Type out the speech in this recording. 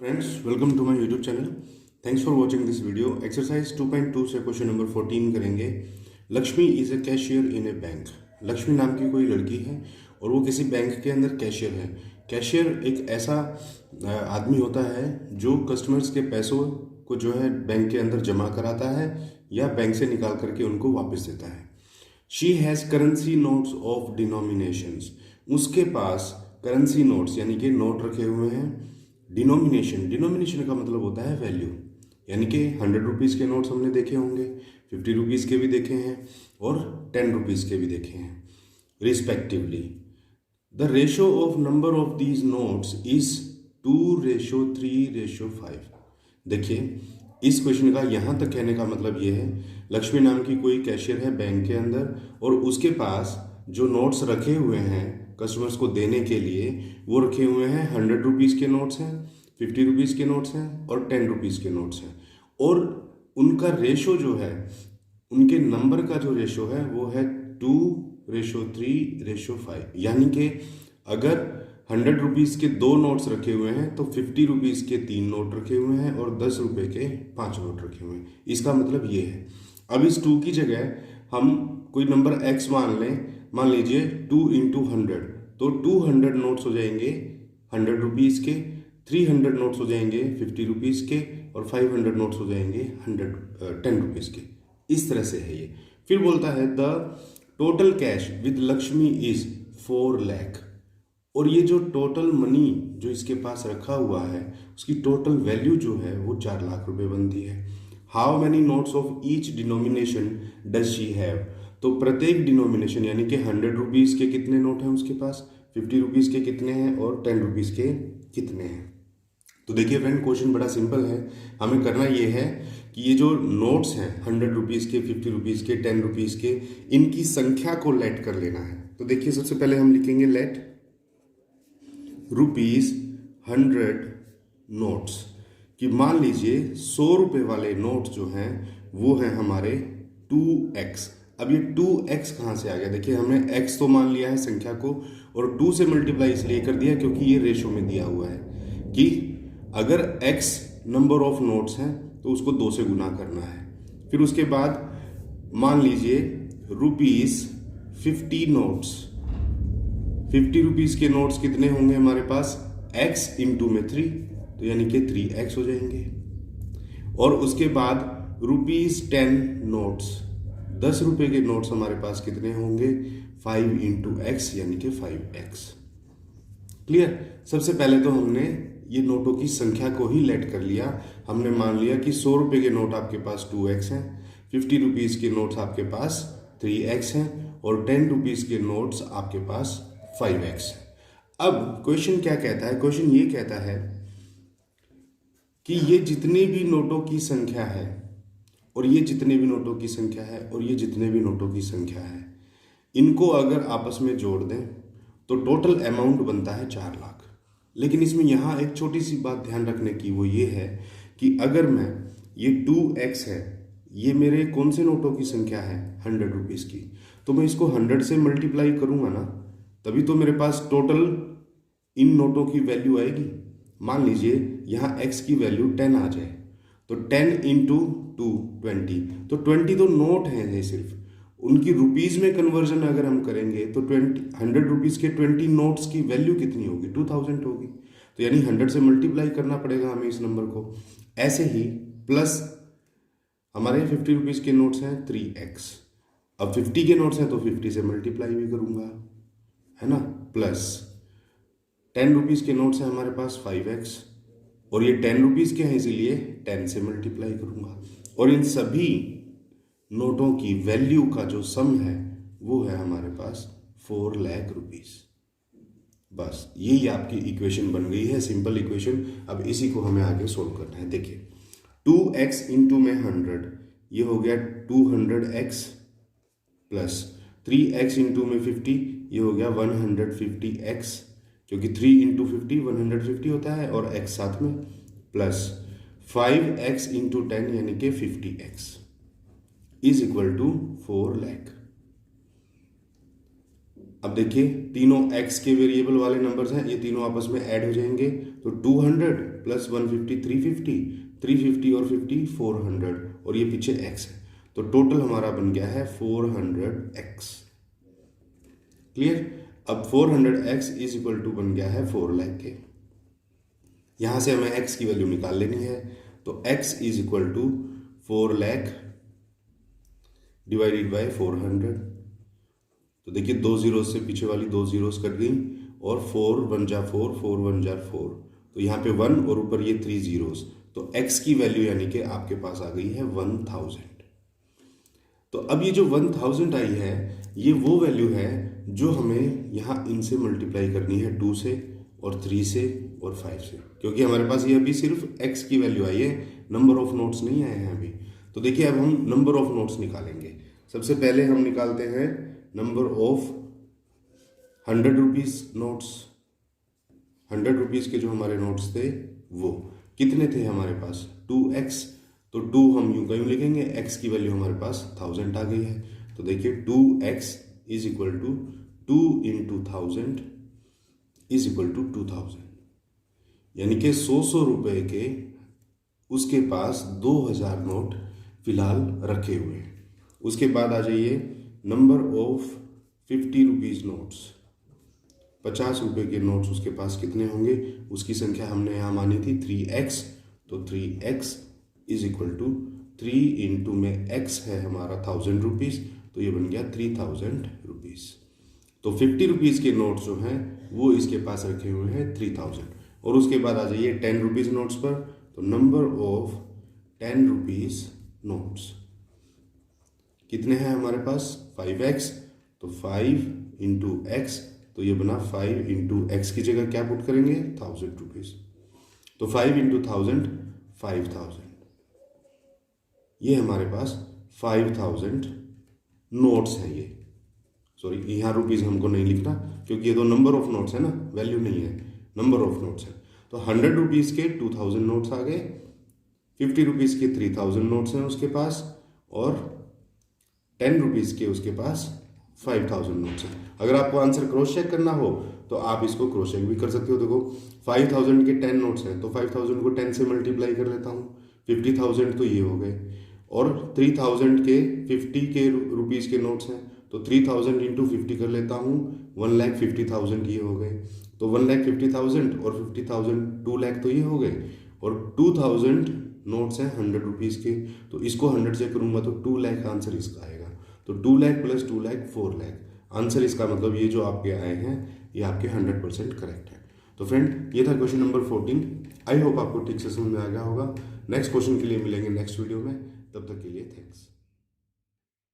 Friends, welcome to my YouTube channel. Thanks for watching this video. Exercise 2.2 से question number 14 करेंगे। Lakshmi is a cashier in a bank. Lakshmi नाम की कोई लड़की है और वो किसी बैंक के अंदर कैशियर है। कैशियर एक ऐसा आदमी होता है जो कस्टमर्स के पैसों को जो है बैंक के अंदर जमा कराता है या बैंक से निकाल करके उनको वापस देता है। She has currency notes of denominations. उसके पास करेंसी नोट्स यानी कि नोट रखे हुए हैं। डिनोमिनेशन का मतलब होता है वैल्यू, यानी कि 100 रुपीज़ के नोट्स हमने देखे होंगे, 50 रुपीज़ के भी देखे हैं और 10 रुपीज़ के भी देखे हैं respectively. The ratio of number of these notes is 2:3:5। देखिए, इस क्वेश्चन का यहाँ तक कहने का मतलब ये है, लक्ष्मी नाम की कोई कैशियर है बैंक के अंदर और उसके पास जो नोट्स रखे हुए हैं कस्टमर्स को देने के लिए, वो रखे हुए हैं 100 रुपीज़ के नोट्स हैं, 50 रुपीज़ के नोट्स हैं और 10 रुपीज़ के नोट्स हैं। और उनका रेशो जो है, उनके नंबर का जो रेशो है वो है 2:3:5। यानी कि अगर 100 रुपीज़ के 2 नोट्स रखे हुए हैं तो 50 रुपीज़ के 3 नोट रखे हुए हैं और 10 रुपये के 5 नोट रखे हुए हैं। इसका मतलब ये है। अब इस 2 की जगह हम कोई नंबर x मान लें, मान लीजिए 2 × 100, तो 200 नोट्स हो जाएंगे 100 रुपीज़ के, 300 नोट्स हो जाएंगे 50 रुपीज़ के और 500 नोट्स हो जाएंगे 10 रुपीज़ के। इस तरह से है ये। फिर बोलता है the total cash with Lakshmi is 4 lakh. और ये जो टोटल मनी जो इसके पास रखा हुआ है उसकी टोटल वैल्यू जो है वो 4 लाख रुपए बनती है। How many notes of each denomination does she have. तो प्रत्येक डिनोमिनेशन यानी कि 100 रुपीज़ के कितने नोट हैं उसके पास, 50 रुपीज़ के कितने हैं और 10 रुपीज़ के कितने हैं। तो देखिए फ्रेंड, क्वेश्चन बड़ा सिंपल है। हमें करना ये है कि ये जो नोट्स हैं 100 रुपीज़ के, 50 रुपीज़ के, 10 रुपीज़ के, इनकी संख्या को लेट कर लेना है। तो देखिए, सबसे पहले हम लिखेंगे लेट ₹100 नोट्स कि मान लीजिए 100 रुपये वाले नोट जो हैं वो हैं हमारे 2x। अब ये 2x कहाँ से आ गया? देखिए, हमने x तो मान लिया है संख्या को और 2 से मल्टीप्लाई इसलिए कर दिया क्योंकि ये रेशो में दिया हुआ है कि अगर x नंबर ऑफ नोट्स हैं तो उसको 2 से गुना करना है। फिर उसके बाद मान लीजिए ₹50 नोट्स, 50 रुपीज़ के नोट्स कितने होंगे हमारे पास, x इंटू में 3, तो यानी कि 3x हो जाएंगे। और उसके बाद ₹10 नोट्स, 10 रुपये के नोट्स हमारे पास कितने होंगे, 5 इंटू x यानी कि 5x। क्लियर? सबसे पहले तो हमने ये नोटों की संख्या को ही लेट कर लिया। हमने मान लिया कि 100 रुपये के नोट आपके पास 2x हैं, 50 रुपीज़ के नोट्स आपके पास 3x हैं और 10 रुपीज़ के नोट्स आपके पास 5x। अब क्वेश्चन क्या कहता है? क्वेश्चन ये कहता है कि ये जितनी भी नोटों की संख्या है और ये जितने भी नोटों की संख्या है और ये जितने भी नोटों की संख्या है, इनको अगर आपस में जोड़ दें तो टोटल अमाउंट बनता है 4 लाख। लेकिन इसमें यहाँ एक छोटी सी बात ध्यान रखने की, वो ये है कि अगर मैं ये 2x है, ये मेरे कौन से नोटों की संख्या है, 100 रुपीज़ की, तो मैं इसको 100 से मल्टीप्लाई करूँगा ना, तभी तो मेरे पास टोटल इन नोटों की वैल्यू आएगी। मान लीजिए यहाँ x की वैल्यु 10 आ जाए तो 10 इंटू 2 20, तो 20 तो नोट हैं सिर्फ, उनकी रुपीज़ में कन्वर्जन अगर हम करेंगे तो 100 रुपीज़ के 20 नोट्स की वैल्यू कितनी होगी, 2000 होगी। तो यानी 100 से मल्टीप्लाई करना पड़ेगा हमें इस नंबर को। ऐसे ही प्लस हमारे 50 रुपीज़ के नोट्स हैं 3x। अब 50 के नोट्स हैं तो 50 से मल्टीप्लाई भी करूँगा, है ना। प्लस 10 रुपीज़ के नोट्स हैं हमारे पास 5x और ये 10 रुपीज़ के हैं इसीलिए 10 से मल्टीप्लाई करूँगा। और इन सभी नोटों की वैल्यू का जो सम है वो है हमारे पास 4 लाख रुपीज़। बस यही आपकी इक्वेशन बन गई है, सिंपल इक्वेशन। अब इसी को हमें आगे सोल्व करना है। देखिए, 2x इंटू में 100, ये हो गया 200x, प्लस 3x इंटू में 50, ये हो गया 150x, क्योंकि 3 इंटू 50 150 होता है और x साथ में, प्लस 5x इंटू 10 यानी कि 50x is equal to 4 lakh. अब देखिए, तीनों x के वेरिएबल वाले नंबर्स हैं, ये तीनों आपस में ऐड हो जाएंगे तो 200 प्लस 150 350, 350 और 50 400 और ये पीछे x है, तो टोटल हमारा बन गया है 400x। क्लियर। अब 400x इज इक्वल टू बन गया है 4 लाख के। यहां से हमें x की वैल्यू निकाल लेनी है, तो x is equal to 4 lakh divided by 400। तो देखिए 2 जीरो से पीछे वाली 2 जीरोस कट गई और 4 1 जा 4, 4 1 जा 4, तो यहाँ पे 1 और ऊपर ये 3 जीरोस, तो x की वैल्यू यानी कि आपके पास आ गई है 1000। तो अब ये जो 1000 आई है ये वो वैल्यू है जो हमें यहाँ इनसे मल्टीप्लाई करनी है 2 से और 3 से और 5 से, क्योंकि हमारे पास ये अभी सिर्फ x की वैल्यू आई है, नंबर ऑफ नोट्स नहीं आए हैं अभी। तो देखिए अब हम नंबर ऑफ नोट्स निकालेंगे। सबसे पहले हम निकालते हैं number of 100 rupees notes. 100 rupees के जो हमारे नोट्स थे वो कितने थे हमारे पास, 2x, तो 2 हम यूं का यूं लिखेंगे, x की वैल्यू हमारे पास 1000 आ गई है। तो देखिए 2x is equal to 2 into 1000 is equal to 2000, यानी कि 100 रुपए के उसके पास 2000 नोट फिलहाल रखे हुए हैं। उसके बाद आ जाइए नंबर ऑफ 50 रुपीज़ नोट्स। 50 रुपए के नोट्स उसके पास कितने होंगे, उसकी संख्या हमने यहाँ मानी थी 3x, तो 3x is equal to 3 into में x है हमारा 1000 रुपीज़, तो ये बन गया 3000 रुपीज़। तो 50 रुपीज़ के नोट्स जो हैं वो इसके पास रखे हुए हैं 3000। और उसके बाद आ जाइए 10 रुपीज़ नोट्स पर, तो नंबर ऑफ 10 रुपीज़ नोट्स कितने हैं हमारे पास, 5x, तो 5 इंटू एक्स, तो ये बना 5 इंटू एक्स की जगह क्या पुट करेंगे 1000 रुपीज़, तो 5 इंटू 1000 5000। ये हमारे पास 5000 नोट्स हैं। ये सॉरी यहाँ रुपीज़ हमको नहीं लिखना क्योंकि ये तो नंबर ऑफ नोट्स है ना, वैल्यू नहीं है, नंबर ऑफ नोट्स है। तो 100 रुपीज़ के 2000 नोट्स आ गए, 50 रुपीज़ के 3000 नोट्स हैं उसके पास, और 10 रुपीज़ के उसके पास 5000 नोट्स हैं। अगर आपको आंसर क्रॉस चेक करना हो तो आप इसको क्रॉस चेक भी कर सकते हो। देखो 5000 के 10 नोट्स हैं, तो 5000 को 10 से मल्टीप्लाई कर लेता हूँ, 50,000 तो ये हो गए, और 3000 के 50 के रुपीज़ के नोट्स हैं, तो 3000 इंटू 50 कर लेता हूँ, 1,50,000 ये हो गए, तो 1,50,000 और 50,000 2 लाख तो ये हो गए, और 2000 नोट्स हैं 100 रुपीज़ के, तो इसको 100 से करूँगा तो 2 लाख आंसर इसका आएगा। तो 2 लाख प्लस 2 लाख 4 लाख आंसर इसका, मतलब ये जो आपके आए हैं ये आपके 100% करेक्ट है। तो फ्रेंड ये था क्वेश्चन नंबर 14। आई होप आपको ठीक से समझ में आ गया होगा। नेक्स्ट क्वेश्चन के लिए मिलेंगे नेक्स्ट वीडियो में, तब तक के लिए थैंक्स।